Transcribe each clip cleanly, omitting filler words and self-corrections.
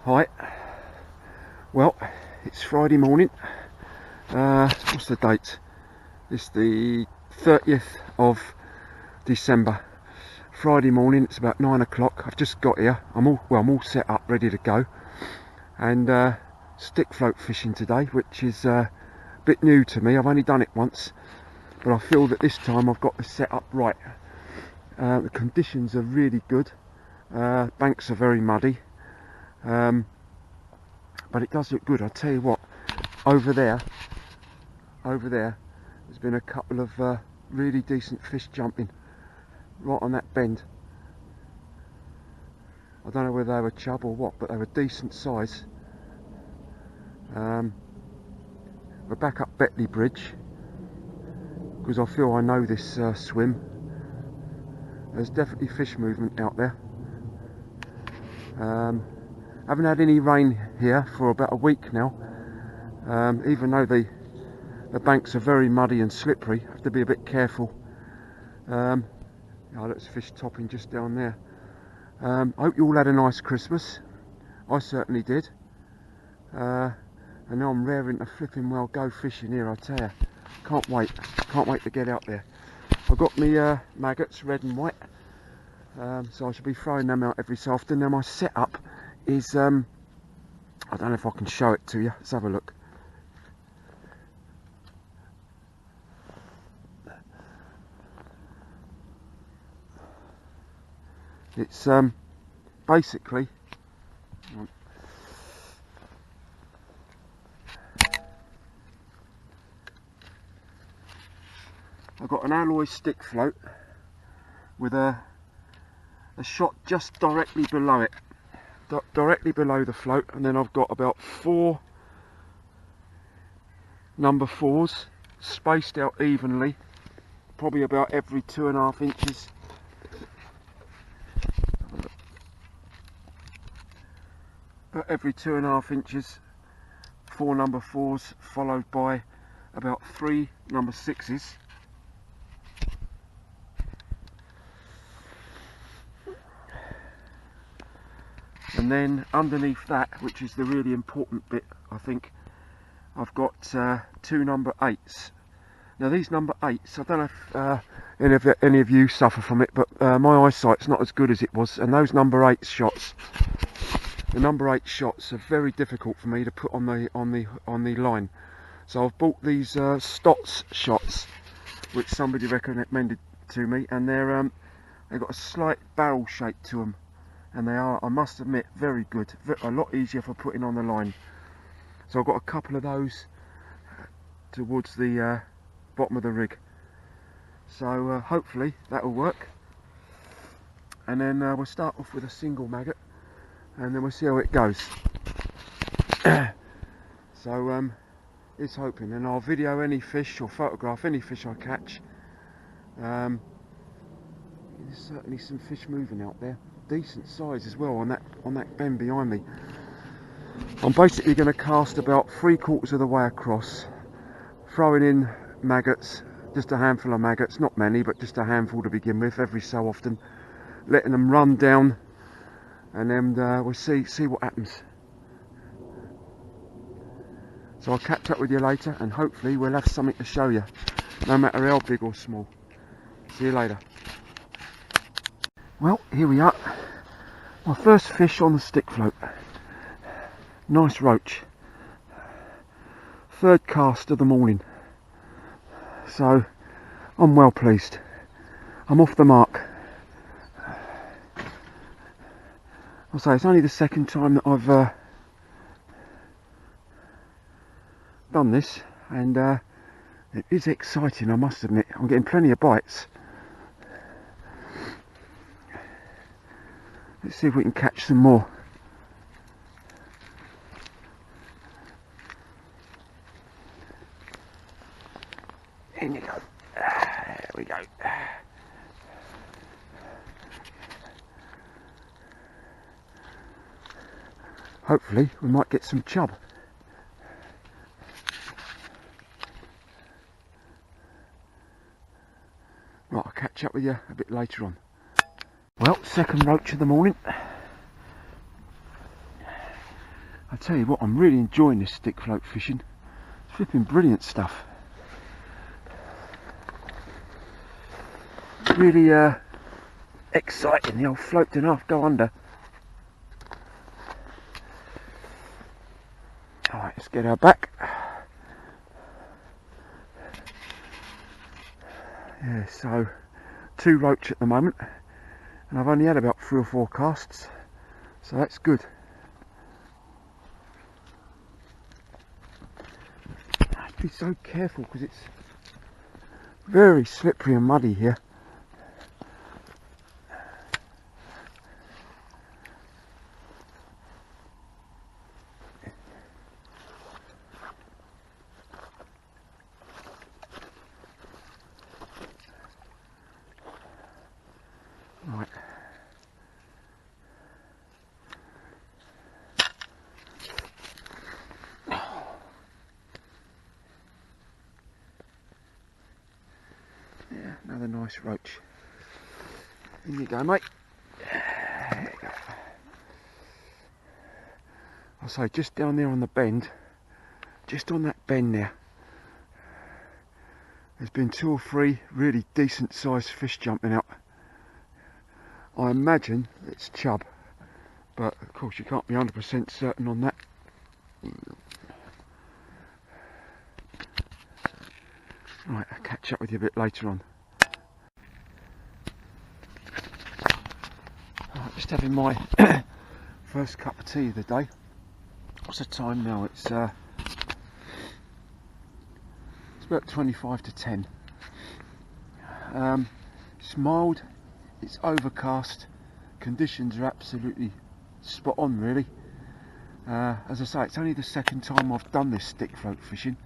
Hi. Well, it's Friday morning. What's the date? It's the 30th of December. Friday morning. It's about 9 o'clock. I've just got here. I'm all set up, ready to go. And stick float fishing today, which is a bit new to me. I've only done it once, but I feel that this time I've got the setup right. The conditions are really good. Banks are very muddy. But it does look good. I'll tell you what, over there there's been a couple of really decent fish jumping right on that bend. I don't know whether they were chub or what, but they were decent size. We're back up Betley Bridge because I feel I know this swim. There's definitely fish movement out there. Haven't had any rain here for about a week now, even though the banks are very muddy and slippery. Have to be a bit careful. Oh, there's fish topping just down there. I hope you all had a nice Christmas. I certainly did. And now I'm raring to flipping well go fishing here, I tell you. Can't wait to get out there. I've got me maggots, red and white, so I should be throwing them out every so often. Now my setup is, I don't know if I can show it to you. Let's have a look. It's basically, I've got an alloy stick float with a shot just directly below it, directly below the float, and then I've got about 4 number 4s spaced out evenly, probably about every 2.5 inches. About every 2.5 inches, 4 number 4s, followed by about 3 number 6s. And then underneath that, which is the really important bit, I think, I've got 2 number 8s. Now these number 8s, I don't know if any of you suffer from it, but my eyesight's not as good as it was, and those number 8 shots, the number 8 shots are very difficult for me to put on the line. So I've bought these Stotts shots, which somebody recommended to me, and they've got a slight barrel shape to them. And they are, I must admit, very good. A lot easier for putting on the line. So I've got a couple of those towards the bottom of the rig. So hopefully that'll work. And then we'll start off with a single maggot, and then we'll see how it goes. So it's hoping, and I'll video any fish or photograph any fish I catch. There's certainly some fish moving out there. Decent size as well on that bend behind me. I'm basically going to cast about 3/4 of the way across, throwing in maggots, just a handful of maggots, not many, but just a handful to begin with, every so often, letting them run down, and then we'll see what happens. So I'll catch up with you later, and hopefully we'll have something to show you, no matter how big or small. See you later. Well, here we are. My first fish on the stick float. Nice roach. 3rd cast of the morning. So I'm well pleased. I'm off the mark. I'll say it's only the 2nd time that I've done this, and it is exciting, I must admit. I'm getting plenty of bites. Let's see if we can catch some more. In you go. There we go. Hopefully we might get some chub. Right, I'll catch up with you a bit later on. Well, 2nd roach of the morning. I tell you what, I'm really enjoying this stick float fishing. It's flipping brilliant stuff. Really exciting. The old float didn't half go under. Alright, let's get her back. Yeah, so 2 roach at the moment, and I've only had about 3 or 4 casts, so that's good. I have to be so careful because it's very slippery and muddy here. Right. Yeah, another nice roach. In you go, mate. There you go. I'll say just down there on the bend, just on that bend there, there's been 2 or 3 really decent sized fish jumping out. I imagine it's chub, but of course you can't be 100% certain on that. Right, I'll catch up with you a bit later on. Right, just having my first cup of tea of the day. What's the time now? It's about 25 to 10. It's mild, it's overcast, conditions are absolutely spot on really. As I say, it's only the second time I've done this stick float fishing.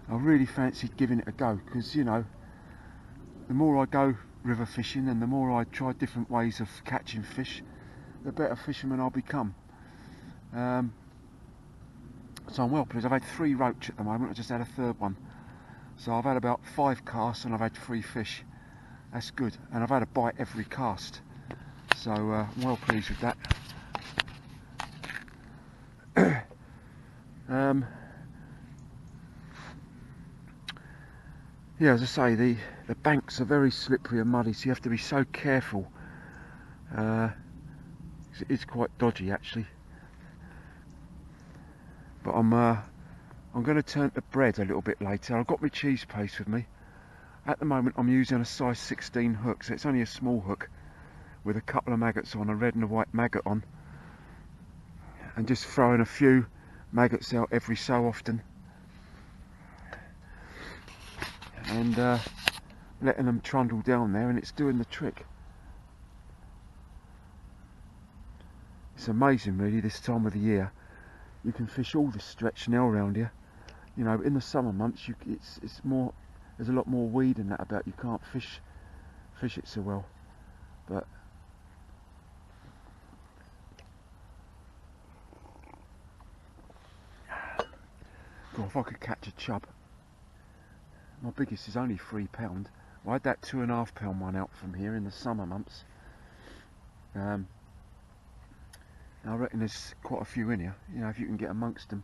I really fancied giving it a go because, you know, the more I go river fishing and the more I try different ways of catching fish, the better fisherman I'll become. So I'm well pleased. I've had 3 roach at the moment. I just had a 3rd one. So I've had about 5 casts and I've had 3 fish. That's good. And I've had a bite every cast. So I'm well pleased with that. Yeah, as I say, the banks are very slippery and muddy, so you have to be so careful. It's quite dodgy actually. But I'm going to turn to bread a little bit later. I've got my cheese paste with me. At the moment I'm using a size 16 hook, so it's only a small hook with a couple of maggots on, a red and a white maggot on, and just throwing a few maggots out every so often, and letting them trundle down there, and it's doing the trick. It's amazing really this time of the year. You can fish all this stretch now around here. You know, in the summer months it's more, there's a lot more weed and that about, you can't fish it so well. But God, if I could catch a chub. My biggest is only £3. I had that 2.5 pound one out from here in the summer months. I reckon there's quite a few in here, you know, if you can get amongst them.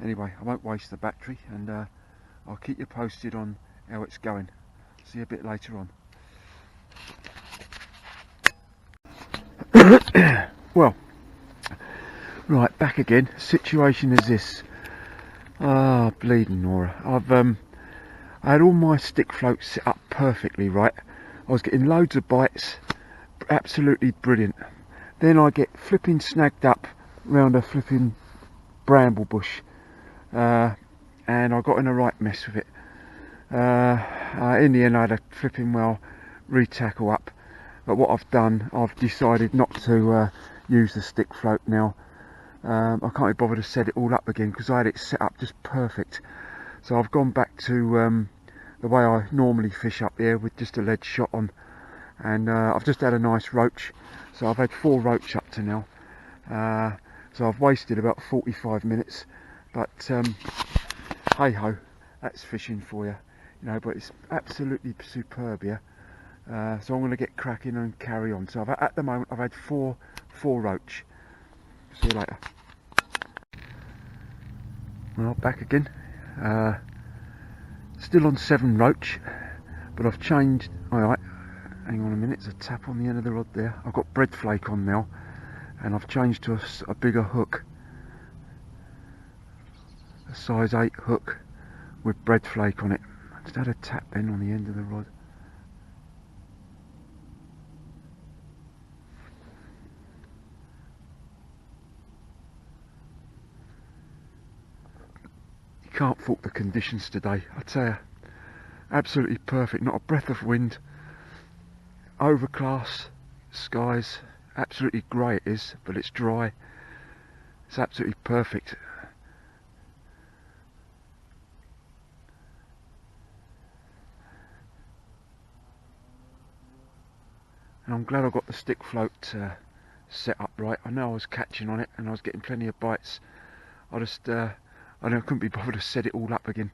Anyway, I won't waste the battery, and I'll keep you posted on how it's going. See you a bit later on. Well, right, back again. Situation is this. Ah, bleeding Nora. I had all my stick floats set up perfectly, right? I was getting loads of bites, absolutely brilliant. Then I get flipping snagged up round a flipping bramble bush, and I got in a right mess with it. In the end I had a flipping well re-tackle up, but what I've done, I've decided not to use the stick float now. I can't be bothered to set it all up again because I had it set up just perfect. So I've gone back to the way I normally fish up here with just a lead shot on, and I've just had a nice roach. So I've had 4 roach up to now. So I've wasted about 45 minutes, but hey ho, that's fishing for you, you know. But it's absolutely superb here. So I'm going to get cracking and carry on. So at the moment I've had four roach. See you later. Well, back again. Still on 7 roach, but I've changed. Alright, hang on a minute, there's a tap on the end of the rod there. I've got bread flake on now, and I've changed to a bigger hook. A size 8 hook with bread flake on it. I just had a tap then on the end of the rod. You can't fault the conditions today, I tell you. Absolutely perfect, not a breath of wind. Overcast skies, absolutely grey it is, but it's dry. It's absolutely perfect. And I'm glad I got the stick float set up right. I know I was catching on it and I was getting plenty of bites. I couldn't be bothered to set it all up again,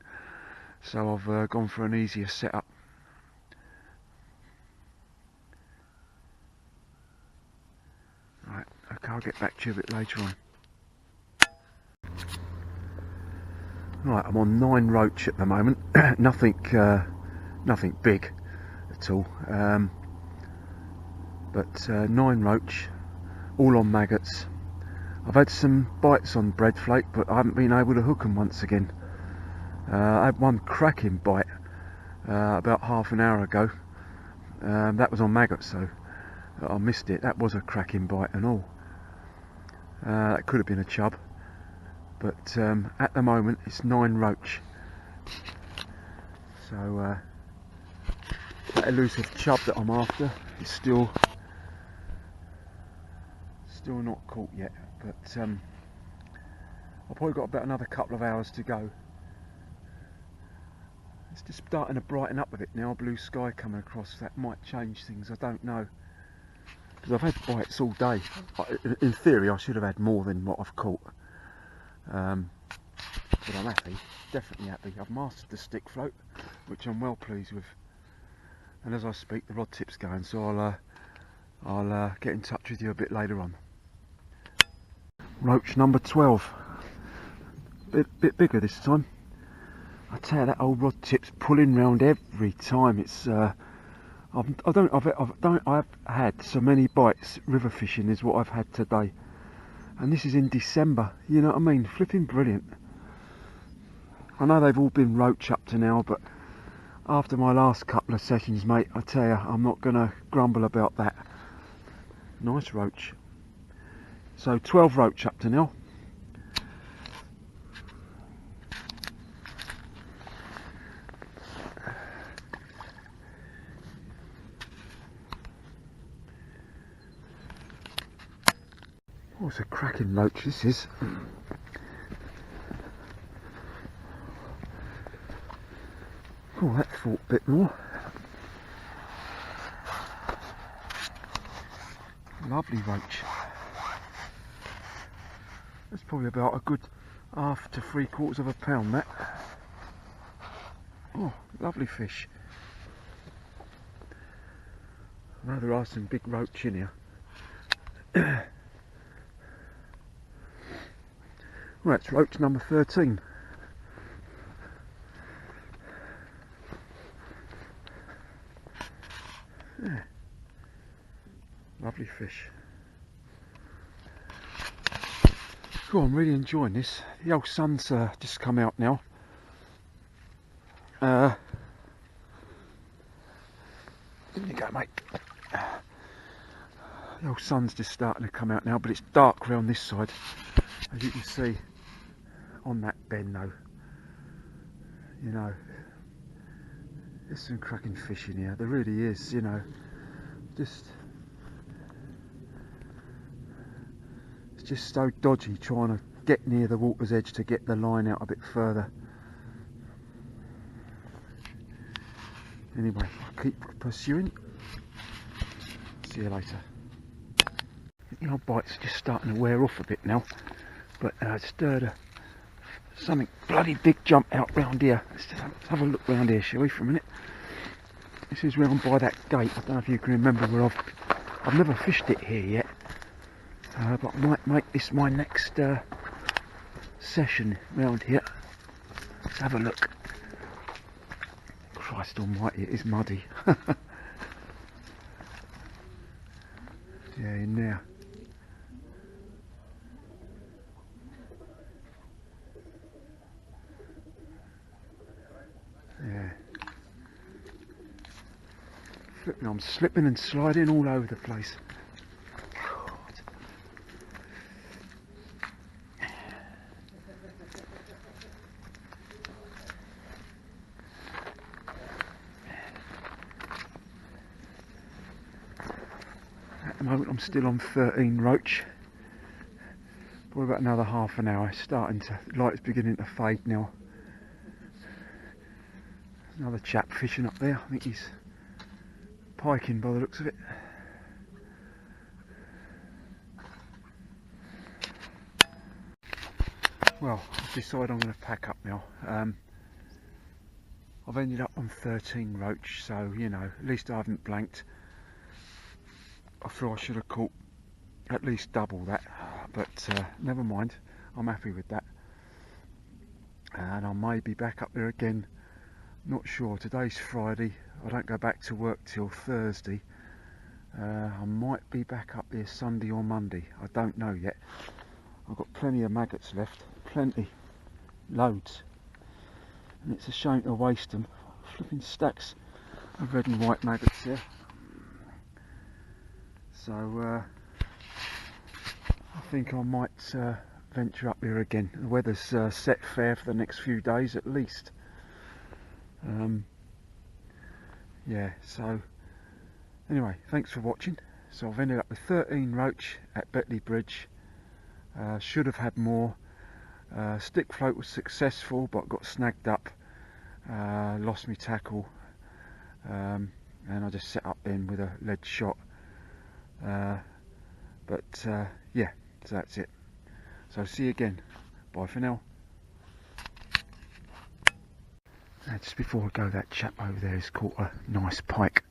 so I've gone for an easier setup. Right, okay, I'll get back to you a bit later on. Right, I'm on 9 roach at the moment. nothing big at all, but 9 roach, all on maggots. I've had some bites on bread flake, but I haven't been able to hook them once again. I had one cracking bite about half an hour ago. That was on maggots, so I missed it. That was a cracking bite and all. That could have been a chub, but at the moment it's 9 roach. So that elusive chub that I'm after is still not caught yet, but I've probably got about another couple of hours to go. It's just starting to brighten up a bit now, blue sky coming across. That might change things, I don't know, because I've had bites all day. In theory I should have had more than what I've caught, but I'm happy, definitely happy. I've mastered the stick float, which I'm well pleased with, and as I speak the rod tip's going, so I'll get in touch with you a bit later on. Roach number 12, bit bigger this time. I tell you, that old rod tip's pulling round every time. It's I've had so many bites river fishing as what I've had today, and this is in December. You know what I mean? Flipping brilliant. I know they've all been roach up to now, but after my last couple of sessions, mate, I tell you, I'm not gonna grumble about that. Nice roach. So 12 roach up to now. Oh, it's a cracking roach this is. Oh, that fought a bit more. Lovely roach. That's probably about a good 1/2 to 3/4 of a pound, that. Oh, lovely fish. I know there are some big roach in here. Right, it's roach number 13. Yeah. Lovely fish. Cool, I'm really enjoying this. The old sun's just come out now. There you go, mate. The old sun's just starting to come out now, but it's dark round this side, as you can see on that bend though. You know, there's some cracking fish in here. There really is, you know. It's just so dodgy trying to get near the water's edge to get the line out a bit further. Anyway, I'll keep pursuing. See you later. The old bite's just starting to wear off a bit now, but I just heard something bloody big jump out round here. Let's just have a look round here, shall we, for a minute? This is round by that gate. I don't know if you can remember where I've never fished it here yet. but I might make this my next session round here. Let's have a look. Christ almighty, it is muddy. Yeah, in there. Yeah. Flipping, I'm slipping and sliding all over the place. At the moment I'm still on 13 roach. Probably about another half an hour. It's starting to, light's beginning to fade now. Another chap fishing up there. I think he's piking by the looks of it. Well, I've decided I'm going to pack up now. I've ended up on 13 roach, so you know, at least I haven't blanked. I feel I should have caught at least double that, but never mind, I'm happy with that. And I may be back up there again, not sure. Today's Friday, I don't go back to work till Thursday. I might be back up there Sunday or Monday, I don't know yet. I've got plenty of maggots left, plenty, loads, and it's a shame to waste them. Flipping stacks of red and white maggots there. So I think I might venture up here again. The weather's set fair for the next few days at least. Yeah, so anyway, thanks for watching. So I've ended up with 13 roach at Betley Bridge. Should have had more. Stick float was successful, but got snagged up. Lost my tackle, and I just set up then with a lead shot. But yeah, so that's it. So see you again. Bye for now. Just before I go, that chap over there has caught a nice pike.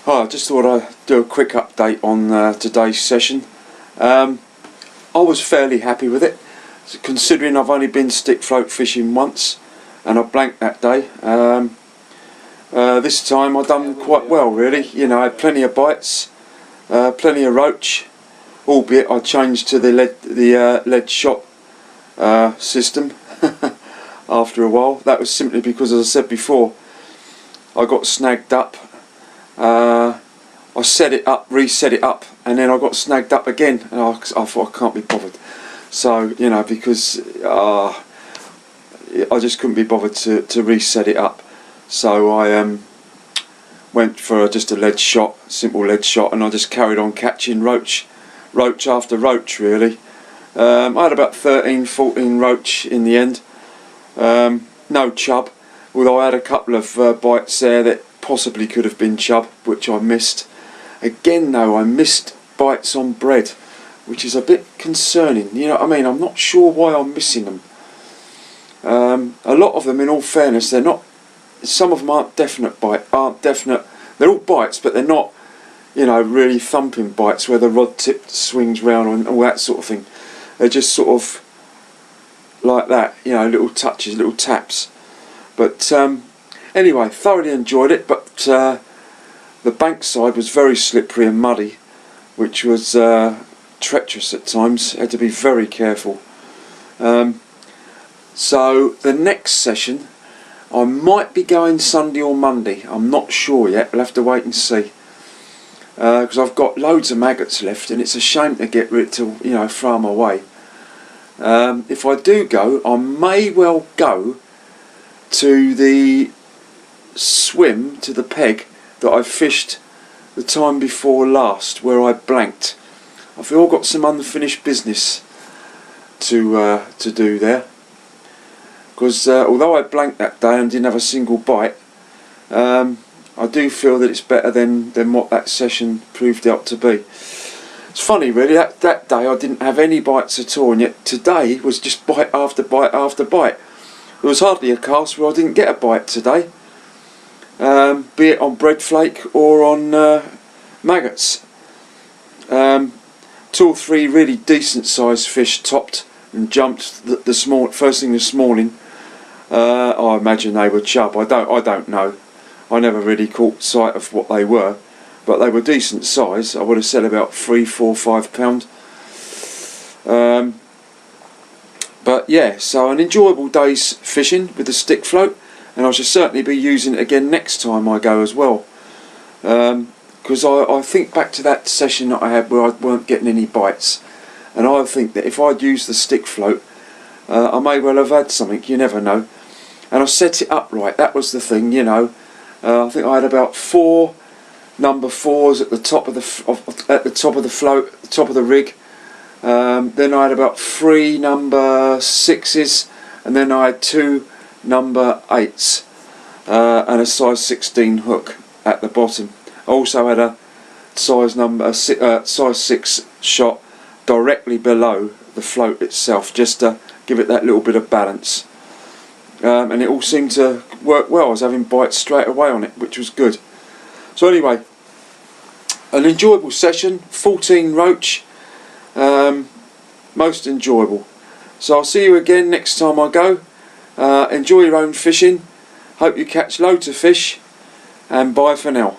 Hi, I just thought I'd do a quick update on today's session. I was fairly happy with it, considering I've only been stick float fishing once and I blanked that day. This time I've done quite well really. You know, I had plenty of bites, plenty of roach, albeit I changed to the lead shot system after a while. That was simply because, as I said before, I got snagged up. I set it up, reset it up, and then I got snagged up again, and I thought I can't be bothered. So, you know, because I just couldn't be bothered to reset it up. So I went for just a lead shot, simple lead shot, and I just carried on catching roach after roach really. I had about 13-14 roach in the end. No chub, although I had a couple of bites there that possibly could have been chub, which I missed. Again though, I missed bites on bread, which is a bit concerning, you know what I mean? I'm not sure why I'm missing them. A lot of them, in all fairness, they're not, some of them aren't definite, they're all bites, but they're not, you know, really thumping bites where the rod tip swings round and all that sort of thing. They're just sort of like that, you know, little touches, little taps. But anyway, thoroughly enjoyed it, but the bankside was very slippery and muddy, which was treacherous at times. Had to be very careful. So the next session, I might be going Sunday or Monday. I'm not sure yet. We'll have to wait and see. Because I've got loads of maggots left, and it's a shame to get rid to, you know, throw them away. If I do go, I may well go to the swim, to the peg that I fished the time before last, where I blanked. I feel I've got some unfinished business to do there. Because although I blanked that day and didn't have a single bite, I do feel that it's better than what that session proved out to be. It's funny really, that day I didn't have any bites at all, and yet today was just bite after bite after bite. There was hardly a cast where I didn't get a bite today, be it on bread flake or on maggots. 2 or 3 really decent sized fish topped and jumped first thing this morning. I imagine they were chub. I don't know. I never really caught sight of what they were, but they were decent size. I would have said about 3, 4, 5 pound. But yeah, so an enjoyable day's fishing with the stick float, and I shall certainly be using it again next time I go as well. Because I think back to that session that I had where I weren't getting any bites, and I think that if I'd used the stick float, I may well have had something. You never know. And I set it up right. That was the thing, you know. I think I had about 4 number 4s at the top of the float, at the top of the rig. Then I had about 3 number 6s, and then I had 2 number 8s, and a size 16 hook at the bottom. I also had a size 6 shot directly below the float itself, just to give it that little bit of balance. And it all seemed to work well. I was having bites straight away on it, which was good. So anyway, an enjoyable session, 14 roach, most enjoyable. So I'll see you again next time I go. Enjoy your own fishing, hope you catch loads of fish, and bye for now.